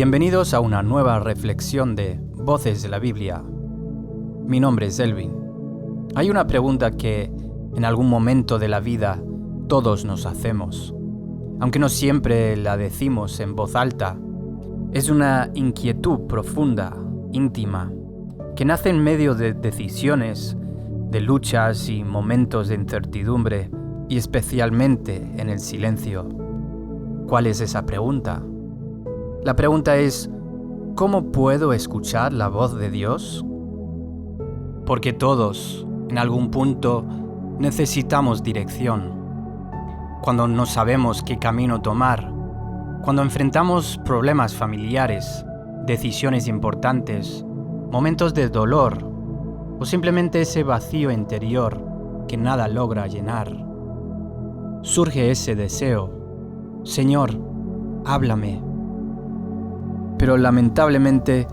Bienvenidos a una nueva reflexión de Voces de la Biblia. Mi nombre es Elvin. Hay una pregunta que en algún momento de la vida todos nos hacemos, aunque no siempre la decimos en voz alta. Es una inquietud profunda, íntima, que nace en medio de decisiones, de luchas y momentos de incertidumbre, y especialmente en el silencio. ¿Cuál es esa pregunta? La pregunta es, ¿cómo puedo escuchar la voz de Dios? Porque todos, en algún punto, necesitamos dirección. Cuando no sabemos qué camino tomar, cuando enfrentamos problemas familiares, decisiones importantes, momentos de dolor, o simplemente ese vacío interior que nada logra llenar, surge ese deseo: Señor, háblame. Pero lamentablemente,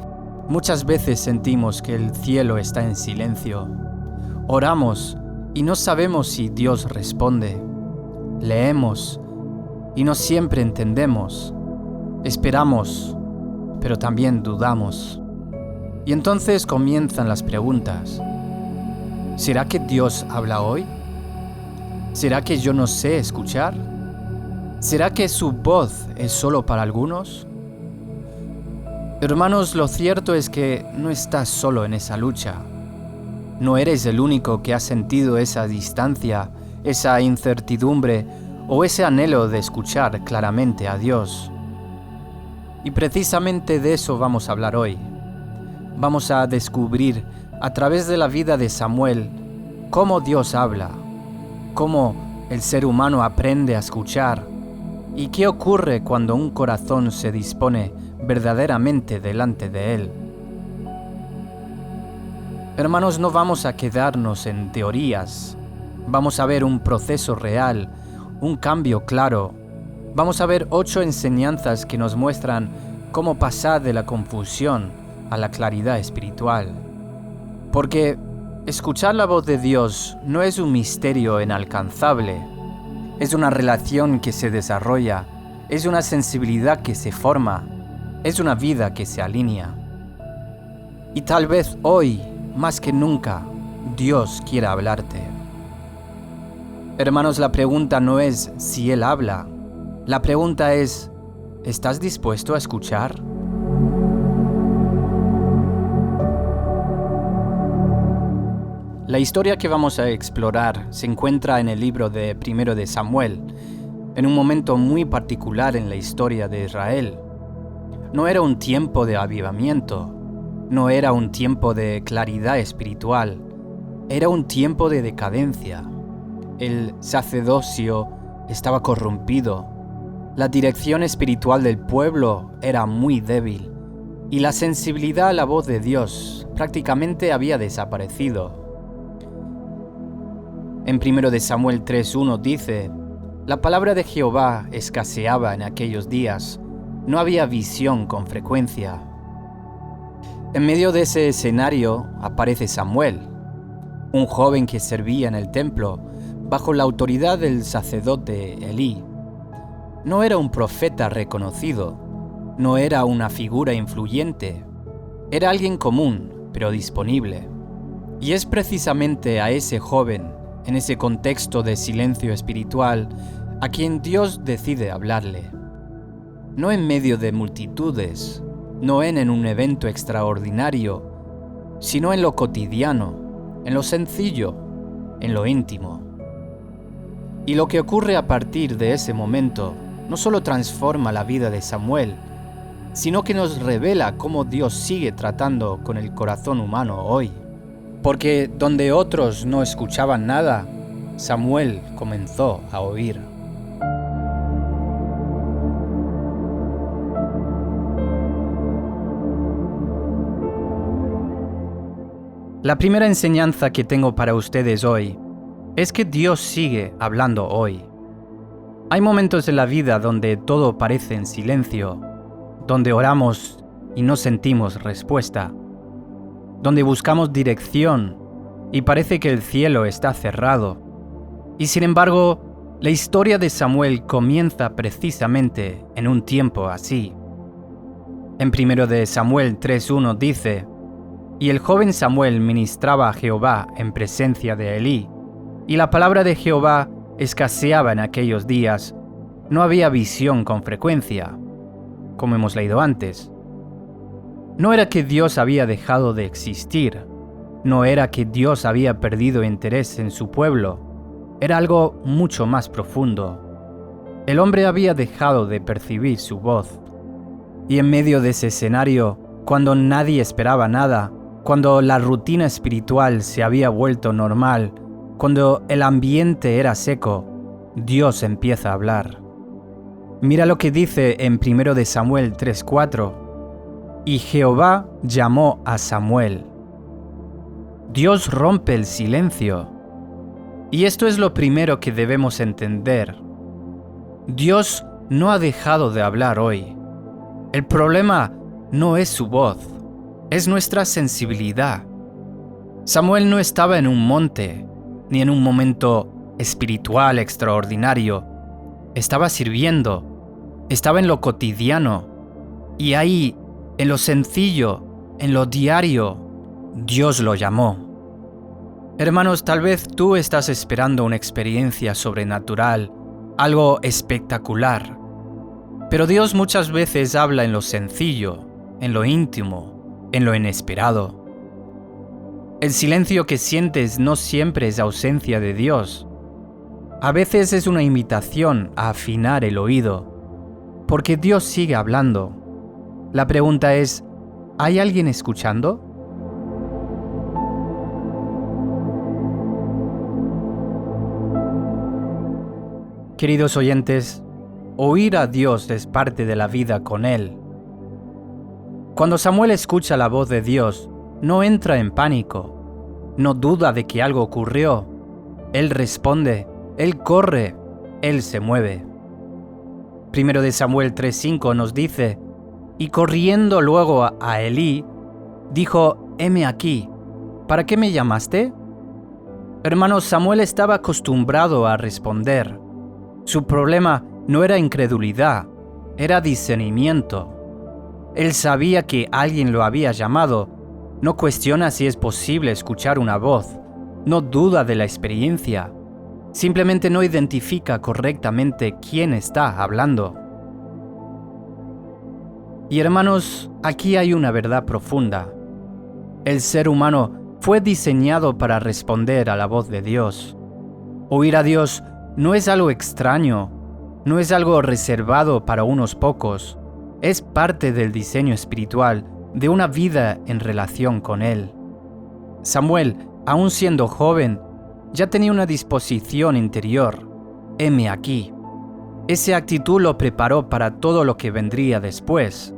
muchas veces sentimos que el cielo está en silencio. Oramos y no sabemos si Dios responde. Leemos y no siempre entendemos. Esperamos, pero también dudamos. Y entonces comienzan las preguntas. ¿Será que Dios habla hoy? ¿Será que yo no sé escuchar? ¿Será que su voz es solo para algunos? Hermanos, lo cierto es que no estás solo en esa lucha. No eres el único que ha sentido esa distancia, esa incertidumbre o ese anhelo de escuchar claramente a Dios. Y precisamente de eso vamos a hablar hoy. Vamos a descubrir a través de la vida de Samuel cómo Dios habla, cómo el ser humano aprende a escuchar y qué ocurre cuando un corazón se dispone verdaderamente delante de Él. Hermanos, no vamos a quedarnos en teorías. Vamos a ver un proceso real, un cambio claro. Vamos a ver 8 enseñanzas que nos muestran cómo pasar de la confusión a la claridad espiritual. Porque escuchar la voz de Dios no es un misterio inalcanzable. Es una relación que se desarrolla, es una sensibilidad que se forma, es una vida que se alinea. Y tal vez hoy, más que nunca, Dios quiera hablarte. Hermanos, la pregunta no es si Él habla. La pregunta es, ¿estás dispuesto a escuchar? La historia que vamos a explorar se encuentra en el libro de 1 de Samuel, en un momento muy particular en la historia de Israel. No era un tiempo de avivamiento, no era un tiempo de claridad espiritual, era un tiempo de decadencia. El sacerdocio estaba corrompido, la dirección espiritual del pueblo era muy débil y la sensibilidad a la voz de Dios prácticamente había desaparecido. En 1 de Samuel 3:1 dice: la palabra de Jehová escaseaba en aquellos días, no había visión con frecuencia. En medio de ese escenario aparece Samuel, un joven que servía en el templo bajo la autoridad del sacerdote Elí. No era un profeta reconocido, no era una figura influyente, era alguien común, pero disponible. Y es precisamente a ese joven, en ese contexto de silencio espiritual, a quien Dios decide hablarle. No en medio de multitudes, no en un evento extraordinario, sino en lo cotidiano, en lo sencillo, en lo íntimo. Y lo que ocurre a partir de ese momento no solo transforma la vida de Samuel, sino que nos revela cómo Dios sigue tratando con el corazón humano hoy. Porque donde otros no escuchaban nada, Samuel comenzó a oír. La primera enseñanza que tengo para ustedes hoy es que Dios sigue hablando hoy. Hay momentos en la vida donde todo parece en silencio, donde oramos y no sentimos respuesta, donde buscamos dirección y parece que el cielo está cerrado. Y sin embargo, la historia de Samuel comienza precisamente en un tiempo así. En 1 de Samuel 3:1 dice: «Y el joven Samuel ministraba a Jehová en presencia de Elí, y la palabra de Jehová escaseaba en aquellos días, no había visión con frecuencia», como hemos leído antes. No era que Dios había dejado de existir, no era que Dios había perdido interés en su pueblo, era algo mucho más profundo. El hombre había dejado de percibir su voz. Y en medio de ese escenario, cuando nadie esperaba nada, cuando la rutina espiritual se había vuelto normal, cuando el ambiente era seco, Dios empieza a hablar. Mira lo que dice en 1 de Samuel 3:4. «Y Jehová llamó a Samuel». Dios rompe el silencio. Y esto es lo primero que debemos entender. Dios no ha dejado de hablar hoy. El problema no es su voz, es nuestra sensibilidad. Samuel no estaba en un monte, ni en un momento espiritual extraordinario. Estaba sirviendo, estaba en lo cotidiano. Y ahí, en lo sencillo, en lo diario, Dios lo llamó. Hermanos, tal vez tú estás esperando una experiencia sobrenatural, algo espectacular. Pero Dios muchas veces habla en lo sencillo, en lo íntimo, en lo inesperado. El silencio que sientes no siempre es ausencia de Dios. A veces es una invitación a afinar el oído, porque Dios sigue hablando. La pregunta es, ¿hay alguien escuchando? Queridos oyentes, oír a Dios es parte de la vida con Él. Cuando Samuel escucha la voz de Dios, no entra en pánico, no duda de que algo ocurrió. Él responde, él corre, él se mueve. 1 de Samuel 3:5 nos dice: «Y corriendo luego a Elí, dijo: heme aquí, ¿para qué me llamaste?». Hermanos, Samuel estaba acostumbrado a responder. Su problema no era incredulidad, era discernimiento. Él sabía que alguien lo había llamado, no cuestiona si es posible escuchar una voz, no duda de la experiencia, simplemente no identifica correctamente quién está hablando. Y hermanos, aquí hay una verdad profunda. El ser humano fue diseñado para responder a la voz de Dios. Oír a Dios no es algo extraño, no es algo reservado para unos pocos, es parte del diseño espiritual de una vida en relación con Él. Samuel, aun siendo joven, ya tenía una disposición interior. Heme aquí. Esa actitud lo preparó para todo lo que vendría después.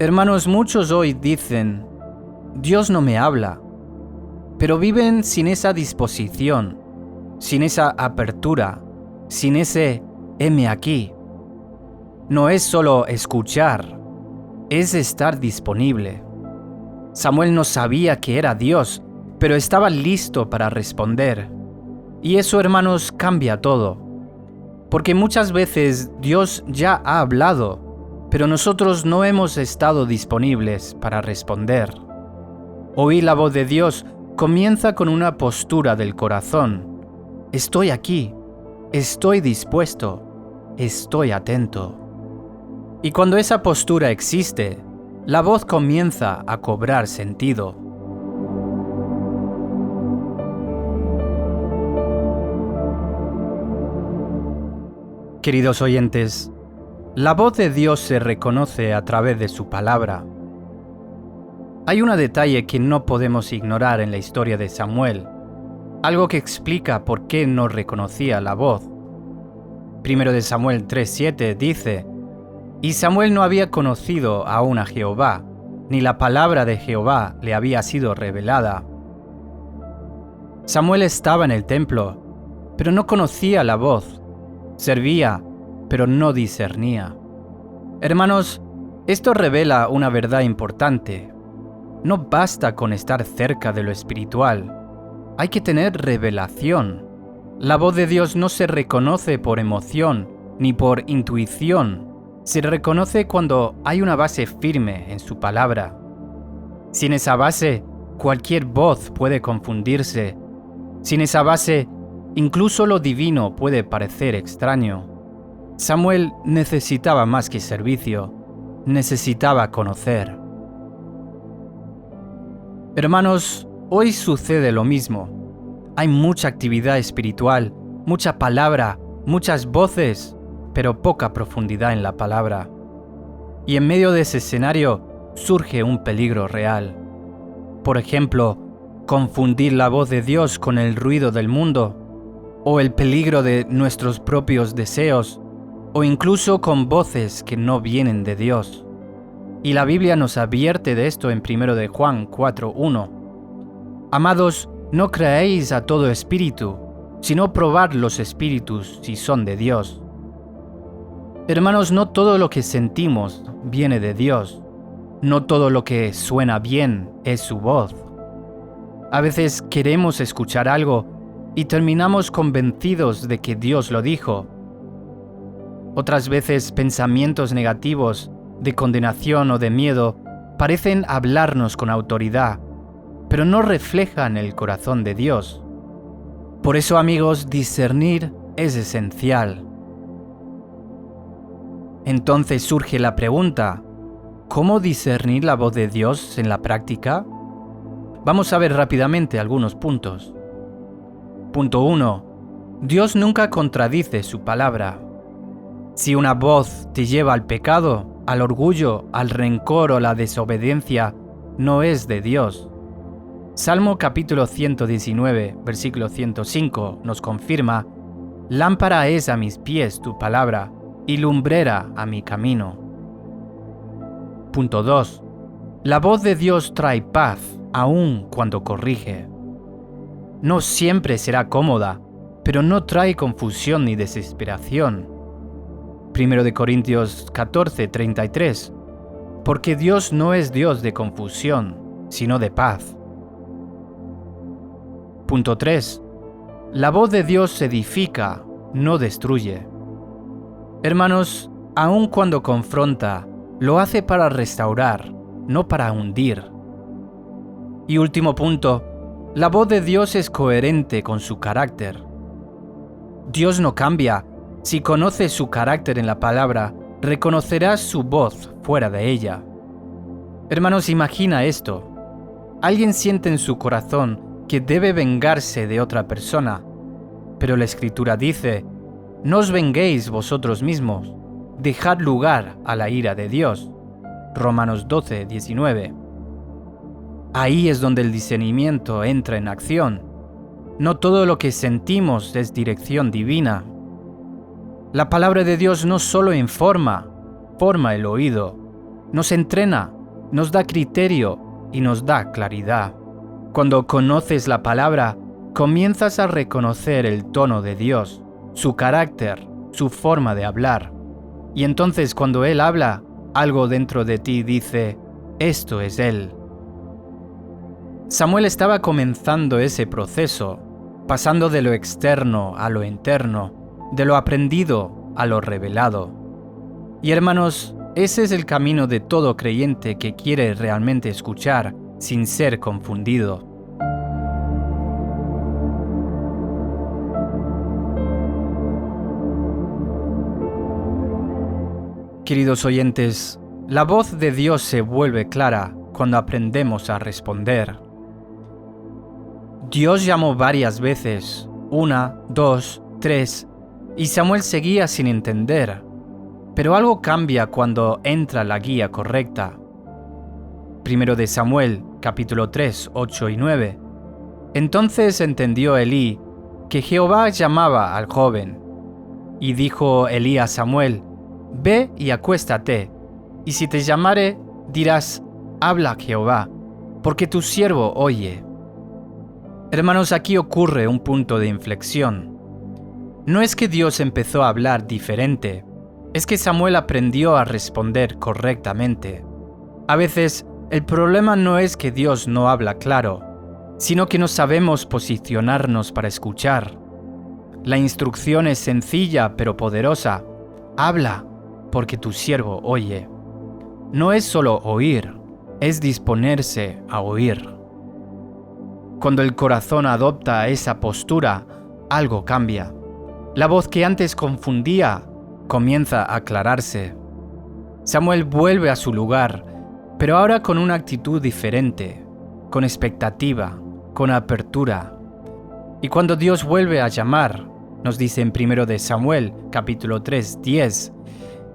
Hermanos, muchos hoy dicen: Dios no me habla, pero viven sin esa disposición, sin esa apertura, sin ese heme aquí. No es solo escuchar, es estar disponible. Samuel no sabía que era Dios, pero estaba listo para responder. Y eso, hermanos, cambia todo. Porque muchas veces Dios ya ha hablado, pero nosotros no hemos estado disponibles para responder. Oír la voz de Dios comienza con una postura del corazón. Estoy aquí, estoy dispuesto, estoy atento. Y cuando esa postura existe, la voz comienza a cobrar sentido. Queridos oyentes, la voz de Dios se reconoce a través de su palabra. Hay un detalle que no podemos ignorar en la historia de Samuel, algo que explica por qué no reconocía la voz. 1 de Samuel 3:7 dice: «Y Samuel no había conocido aún a Jehová, ni la palabra de Jehová le había sido revelada». Samuel estaba en el templo, pero no conocía la voz. Servía, pero no discernía. Hermanos, esto revela una verdad importante. No basta con estar cerca de lo espiritual. Hay que tener revelación. La voz de Dios no se reconoce por emoción ni por intuición. Se reconoce cuando hay una base firme en su palabra. Sin esa base, cualquier voz puede confundirse. Sin esa base, incluso lo divino puede parecer extraño. Samuel necesitaba más que servicio, necesitaba conocer. Hermanos, hoy sucede lo mismo. Hay mucha actividad espiritual, mucha palabra, muchas voces, pero poca profundidad en la palabra. Y en medio de ese escenario surge un peligro real. Por ejemplo, confundir la voz de Dios con el ruido del mundo, o el peligro de nuestros propios deseos, o incluso con voces que no vienen de Dios. Y la Biblia nos advierte de esto en 1 de Juan 4:1. Amados, no creáis a todo espíritu, sino probad los espíritus si son de Dios. Hermanos, no todo lo que sentimos viene de Dios. No todo lo que suena bien es su voz. A veces queremos escuchar algo y terminamos convencidos de que Dios lo dijo. Otras veces pensamientos negativos, de condenación o de miedo, parecen hablarnos con autoridad, pero no reflejan el corazón de Dios. Por eso, amigos, discernir es esencial. Entonces surge la pregunta, ¿cómo discernir la voz de Dios en la práctica? Vamos a ver rápidamente algunos puntos. Punto 1. Dios nunca contradice su palabra. Si una voz te lleva al pecado, al orgullo, al rencor o la desobediencia, no es de Dios. Salmo capítulo 119, versículo 105 nos confirma: lámpara es a mis pies tu palabra y lumbrera a mi camino. Punto 2. La voz de Dios trae paz, aun cuando corrige. No siempre será cómoda, pero no trae confusión ni desesperación. 1 de Corintios 14:33. Porque Dios no es Dios de confusión, sino de paz. Punto 3. La voz de Dios edifica, no destruye. Hermanos, aun cuando confronta, lo hace para restaurar, no para hundir. Y último punto, la voz de Dios es coherente con su carácter. Dios no cambia. Si conoces su carácter en la palabra, reconocerás su voz fuera de ella. Hermanos, imagina esto. Alguien siente en su corazón que debe vengarse de otra persona, pero la Escritura dice: no os venguéis vosotros mismos, dejad lugar a la ira de Dios. Romanos 12:19. Ahí es donde el discernimiento entra en acción. No todo lo que sentimos es dirección divina. La palabra de Dios no solo forma el oído, nos entrena, nos da criterio y nos da claridad. Cuando conoces la palabra, comienzas a reconocer el tono de Dios, su carácter, su forma de hablar. Y entonces cuando Él habla, algo dentro de ti dice: esto es Él. Samuel estaba comenzando ese proceso, pasando de lo externo a lo interno, de lo aprendido a lo revelado. Y hermanos, ese es el camino de todo creyente que quiere realmente escuchar sin ser confundido. Queridos oyentes, la voz de Dios se vuelve clara cuando aprendemos a responder. Dios llamó varias veces, 1, 2, 3, y Samuel seguía sin entender. Pero algo cambia cuando entra la guía correcta. 1 de Samuel, capítulo 3, 8 y 9. Entonces entendió Elí que Jehová llamaba al joven. Y dijo Elí a Samuel: ve y acuéstate, y si te llamare, dirás: habla Jehová, porque tu siervo oye. Hermanos, aquí ocurre un punto de inflexión. No es que Dios empezó a hablar diferente, es que Samuel aprendió a responder correctamente. A veces, el problema no es que Dios no habla claro, sino que no sabemos posicionarnos para escuchar. La instrucción es sencilla pero poderosa. Habla, porque tu siervo oye. No es solo oír, es disponerse a oír. Cuando el corazón adopta esa postura, algo cambia. La voz que antes confundía comienza a aclararse. Samuel vuelve a su lugar, pero ahora con una actitud diferente, con expectativa, con apertura. Y cuando Dios vuelve a llamar, nos dice en 1 de Samuel, capítulo 3, 10,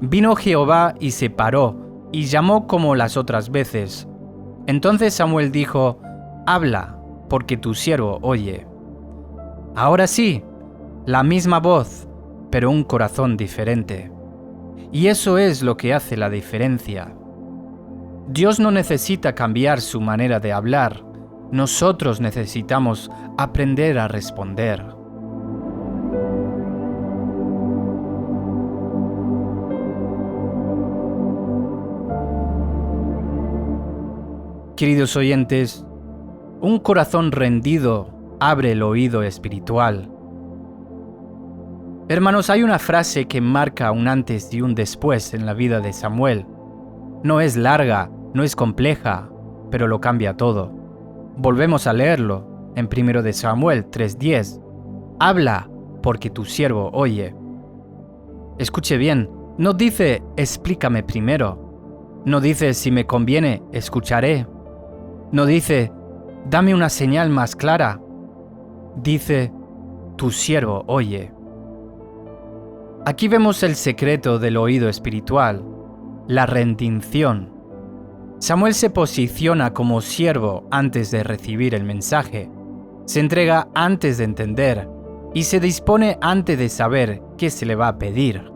vino Jehová y se paró, y llamó como las otras veces. Entonces Samuel dijo, habla, porque tu siervo oye. Ahora sí, la misma voz, pero un corazón diferente. Y eso es lo que hace la diferencia. Dios no necesita cambiar su manera de hablar, nosotros necesitamos aprender a responder. Queridos oyentes, un corazón rendido abre el oído espiritual. Hermanos, hay una frase que marca un antes y un después en la vida de Samuel. No es larga, no es compleja, pero lo cambia todo. Volvemos a leerlo en 1 de Samuel 3:10. Habla, porque tu siervo oye. Escuche bien, no dice explícame primero. No dice si me conviene, escucharé. No dice dame una señal más clara. Dice tu siervo oye. Aquí vemos el secreto del oído espiritual, la rendición. Samuel se posiciona como siervo antes de recibir el mensaje, se entrega antes de entender y se dispone antes de saber qué se le va a pedir.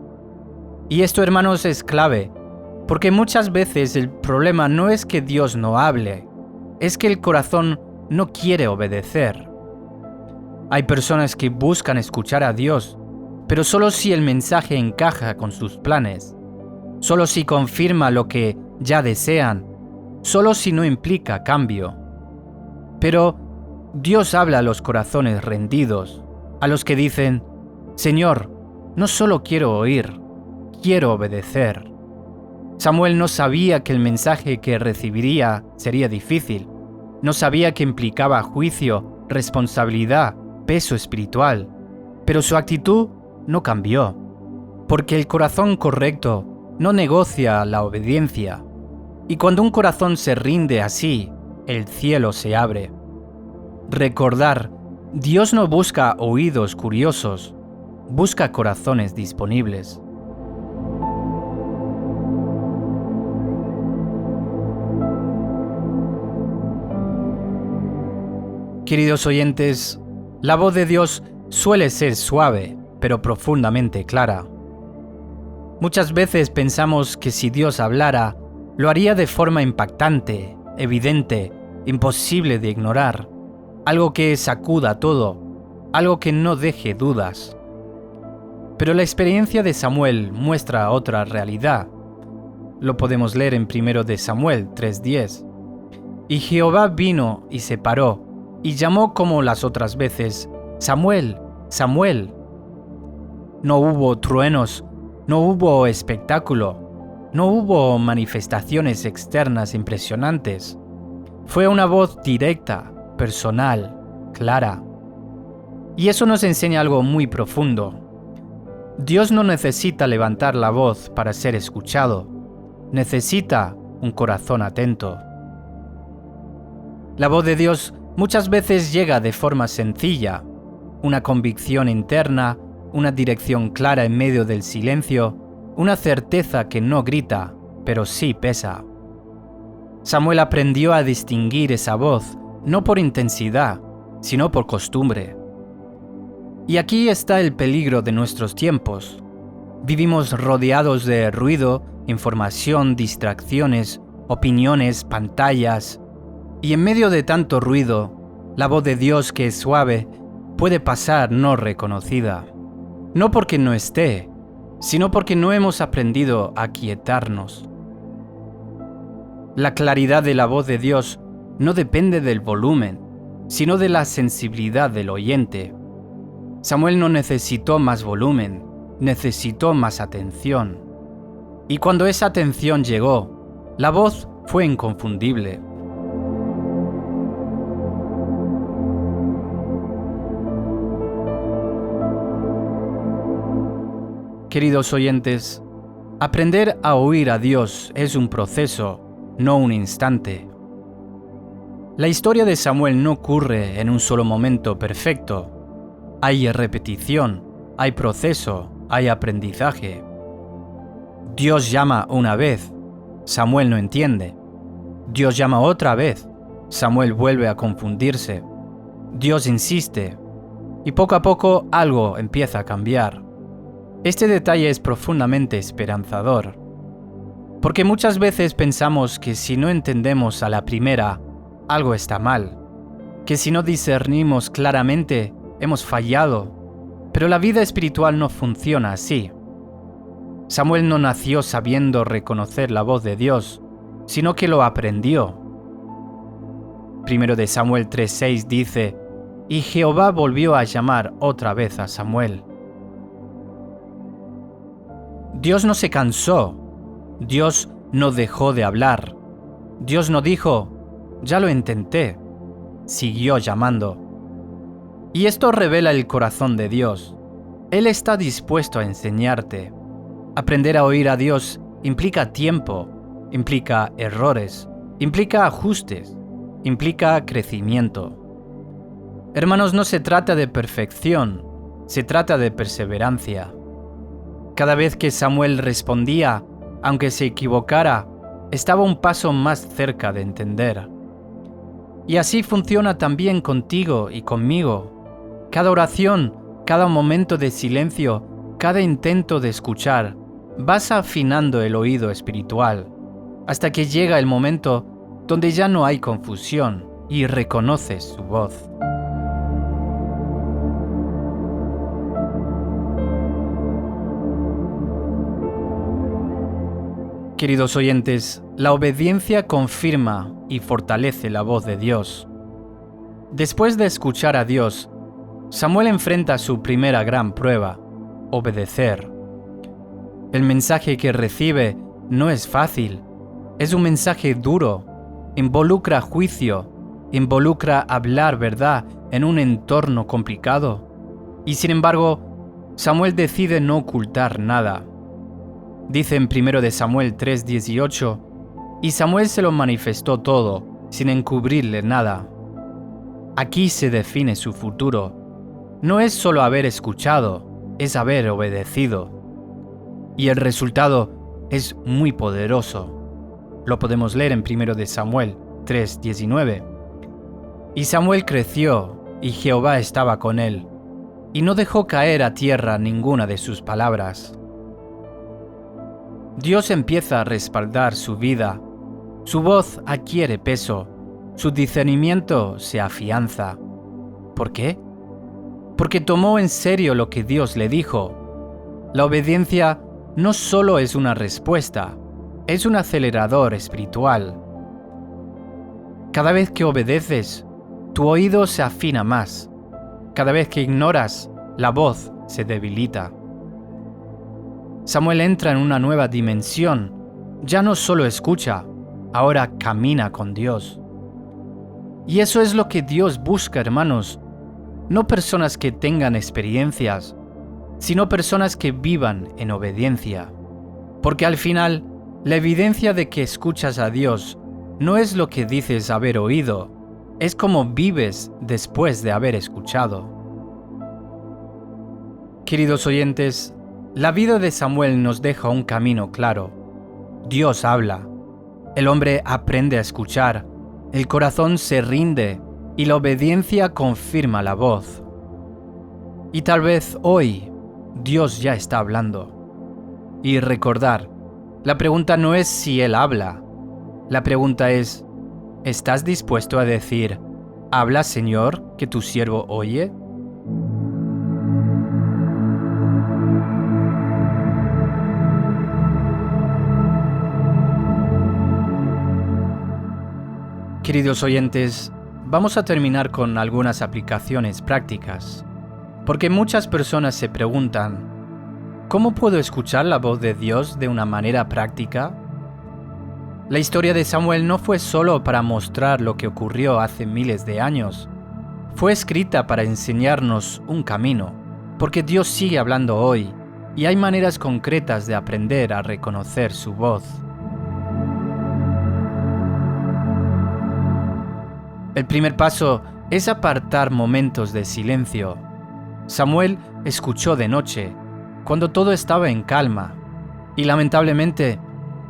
Y esto, hermanos, es clave, porque muchas veces el problema no es que Dios no hable, es que el corazón no quiere obedecer. Hay personas que buscan escuchar a Dios, pero solo si el mensaje encaja con sus planes, solo si confirma lo que ya desean, solo si no implica cambio. Pero Dios habla a los corazones rendidos, a los que dicen, Señor, no solo quiero oír, quiero obedecer. Samuel no sabía que el mensaje que recibiría sería difícil, no sabía que implicaba juicio, responsabilidad, peso espiritual, pero su actitud no cambió, porque el corazón correcto no negocia la obediencia. Y cuando un corazón se rinde así, el cielo se abre. Recordar, Dios no busca oídos curiosos, busca corazones disponibles. Queridos oyentes, la voz de Dios suele ser suave, pero profundamente clara. Muchas veces pensamos que si Dios hablara, lo haría de forma impactante, evidente, imposible de ignorar, algo que sacuda todo, algo que no deje dudas. Pero la experiencia de Samuel muestra otra realidad. Lo podemos leer en 1 de Samuel 3:10. Y Jehová vino y se paró, y llamó como las otras veces, Samuel, Samuel. No hubo truenos, no hubo espectáculo, no hubo manifestaciones externas impresionantes. Fue una voz directa, personal, clara. Y eso nos enseña algo muy profundo. Dios no necesita levantar la voz para ser escuchado, necesita un corazón atento. La voz de Dios muchas veces llega de forma sencilla, una convicción interna, una dirección clara en medio del silencio, una certeza que no grita, pero sí pesa. Samuel aprendió a distinguir esa voz, no por intensidad, sino por costumbre. Y aquí está el peligro de nuestros tiempos. Vivimos rodeados de ruido, información, distracciones, opiniones, pantallas, y en medio de tanto ruido, la voz de Dios, que es suave, puede pasar no reconocida. No porque no esté, sino porque no hemos aprendido a quietarnos. La claridad de la voz de Dios no depende del volumen, sino de la sensibilidad del oyente. Samuel no necesitó más volumen, necesitó más atención. Y cuando esa atención llegó, la voz fue inconfundible. Queridos oyentes, aprender a oír a Dios es un proceso, no un instante. La historia de Samuel no ocurre en un solo momento perfecto. Hay repetición, hay proceso, hay aprendizaje. Dios llama una vez, Samuel no entiende. Dios llama otra vez, Samuel vuelve a confundirse. Dios insiste, y poco a poco algo empieza a cambiar. Este detalle es profundamente esperanzador, porque muchas veces pensamos que si no entendemos a la primera, algo está mal, que si no discernimos claramente, hemos fallado, pero la vida espiritual no funciona así. Samuel no nació sabiendo reconocer la voz de Dios, sino que lo aprendió. Primero de Samuel 3:6 dice, y Jehová volvió a llamar otra vez a Samuel. Dios no se cansó, Dios no dejó de hablar, Dios no dijo, ya lo intenté, siguió llamando. Y esto revela el corazón de Dios. Él está dispuesto a enseñarte. Aprender a oír a Dios implica tiempo, implica errores, implica ajustes, implica crecimiento. Hermanos, no se trata de perfección, se trata de perseverancia. Cada vez que Samuel respondía, aunque se equivocara, estaba un paso más cerca de entender. Y así funciona también contigo y conmigo. Cada oración, cada momento de silencio, cada intento de escuchar, vas afinando el oído espiritual, hasta que llega el momento donde ya no hay confusión y reconoces su voz. Queridos oyentes, la obediencia confirma y fortalece la voz de Dios. Después de escuchar a Dios, Samuel enfrenta su primera gran prueba, obedecer. El mensaje que recibe no es fácil, es un mensaje duro, involucra juicio, involucra hablar verdad en un entorno complicado. Y sin embargo, Samuel decide no ocultar nada. Dice en 1 de Samuel 3:18, y Samuel se lo manifestó todo, sin encubrirle nada. Aquí se define su futuro. No es solo haber escuchado, es haber obedecido. Y el resultado es muy poderoso. Lo podemos leer en 1 de Samuel 3:19. Y Samuel creció, y Jehová estaba con él, y no dejó caer a tierra ninguna de sus palabras. Dios empieza a respaldar su vida, su voz adquiere peso, su discernimiento se afianza. ¿Por qué? Porque tomó en serio lo que Dios le dijo. La obediencia no solo es una respuesta, es un acelerador espiritual. Cada vez que obedeces, tu oído se afina más. Cada vez que ignoras, la voz se debilita. Samuel entra en una nueva dimensión. Ya no solo escucha, ahora camina con Dios. Y eso es lo que Dios busca, hermanos. No personas que tengan experiencias, sino personas que vivan en obediencia. Porque al final, la evidencia de que escuchas a Dios no es lo que dices haber oído, es como vives después de haber escuchado. Queridos oyentes, la vida de Samuel nos deja un camino claro. Dios habla. El hombre aprende a escuchar. El corazón se rinde y la obediencia confirma la voz. Y tal vez hoy Dios ya está hablando. Y recordar, la pregunta no es si Él habla. La pregunta es, ¿estás dispuesto a decir, habla Señor, que tu siervo oye? Queridos oyentes, vamos a terminar con algunas aplicaciones prácticas. Porque muchas personas se preguntan, ¿cómo puedo escuchar la voz de Dios de una manera práctica? La historia de Samuel no fue solo para mostrar lo que ocurrió hace miles de años. Fue escrita para enseñarnos un camino, porque Dios sigue hablando hoy y hay maneras concretas de aprender a reconocer su voz. El primer paso es apartar momentos de silencio. Samuel escuchó de noche, cuando todo estaba en calma, y lamentablemente,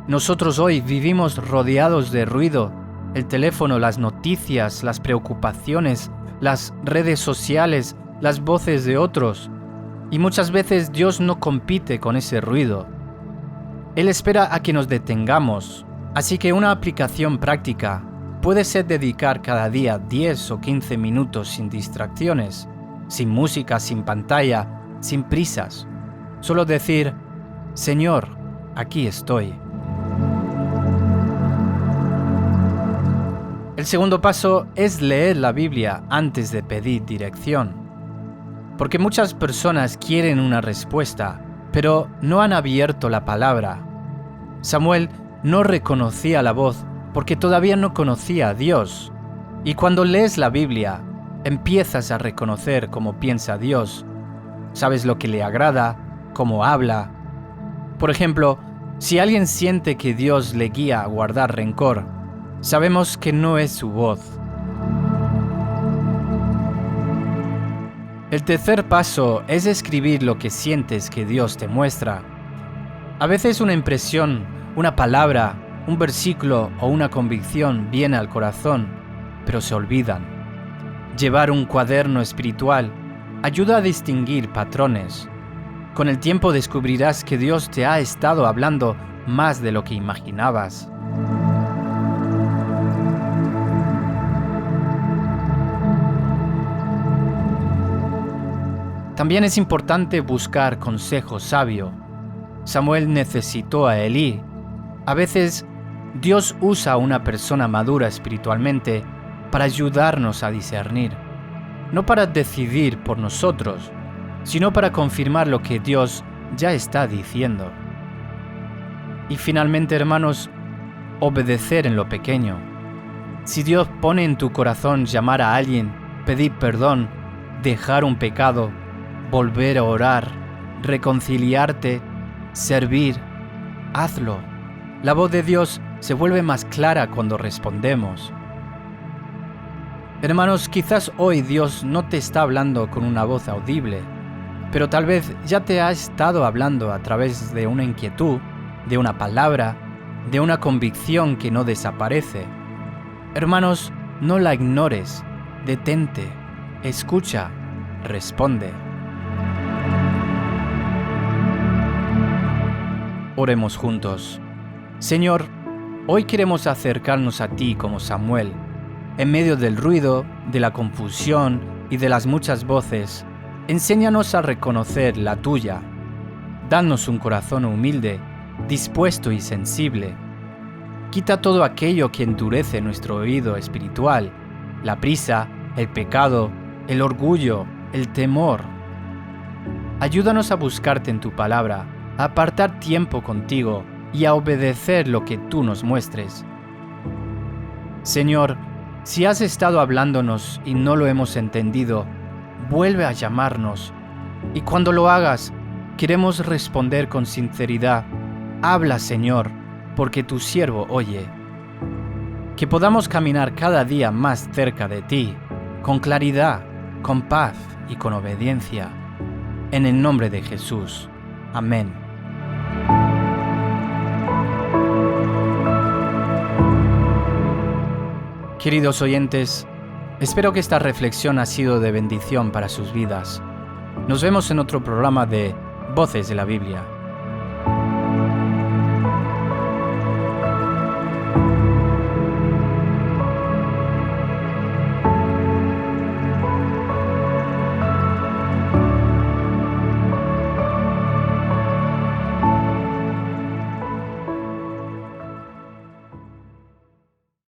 nosotros hoy vivimos rodeados de ruido, el teléfono, las noticias, las preocupaciones, las redes sociales, las voces de otros, y muchas veces Dios no compite con ese ruido. Él espera a que nos detengamos, así que una aplicación práctica puede ser dedicar cada día 10 o 15 minutos sin distracciones, sin música, sin pantalla, sin prisas. Solo decir, Señor, aquí estoy. El segundo paso es leer la Biblia antes de pedir dirección. Porque muchas personas quieren una respuesta, pero no han abierto la palabra. Samuel no reconocía la voz porque todavía no conocía a Dios. Y cuando lees la Biblia, empiezas a reconocer cómo piensa Dios. Sabes lo que le agrada, cómo habla. Por ejemplo, si alguien siente que Dios le guía a guardar rencor, sabemos que no es su voz. El tercer paso es escribir lo que sientes que Dios te muestra. A veces una impresión, una palabra, un versículo o una convicción viene al corazón, pero se olvidan. Llevar un cuaderno espiritual ayuda a distinguir patrones. Con el tiempo descubrirás que Dios te ha estado hablando más de lo que imaginabas. También es importante buscar consejo sabio. Samuel necesitó a Elí. A veces, Dios usa a una persona madura espiritualmente para ayudarnos a discernir, no para decidir por nosotros, sino para confirmar lo que Dios ya está diciendo. Y finalmente, hermanos, obedecer en lo pequeño. Si Dios pone en tu corazón llamar a alguien, pedir perdón, dejar un pecado, volver a orar, reconciliarte, servir, hazlo. La voz de Dios se vuelve más clara cuando respondemos. Hermanos, quizás hoy Dios no te está hablando con una voz audible, pero tal vez ya te ha estado hablando a través de una inquietud, de una palabra, de una convicción que no desaparece. Hermanos, no la ignores, detente, escucha, responde. Oremos juntos. Señor, hoy queremos acercarnos a ti como Samuel. En medio del ruido, de la confusión y de las muchas voces, enséñanos a reconocer la tuya. Danos un corazón humilde, dispuesto y sensible. Quita todo aquello que endurece nuestro oído espiritual, la prisa, el pecado, el orgullo, el temor. Ayúdanos a buscarte en tu palabra, a apartar tiempo contigo y a obedecer lo que tú nos muestres. Señor, si has estado hablándonos y no lo hemos entendido, vuelve a llamarnos. Y cuando lo hagas, queremos responder con sinceridad. Habla, Señor, porque tu siervo oye. Que podamos caminar cada día más cerca de ti, con claridad, con paz y con obediencia. En el nombre de Jesús. Amén. Queridos oyentes, espero que esta reflexión ha sido de bendición para sus vidas. Nos vemos en otro programa de Voces de la Biblia.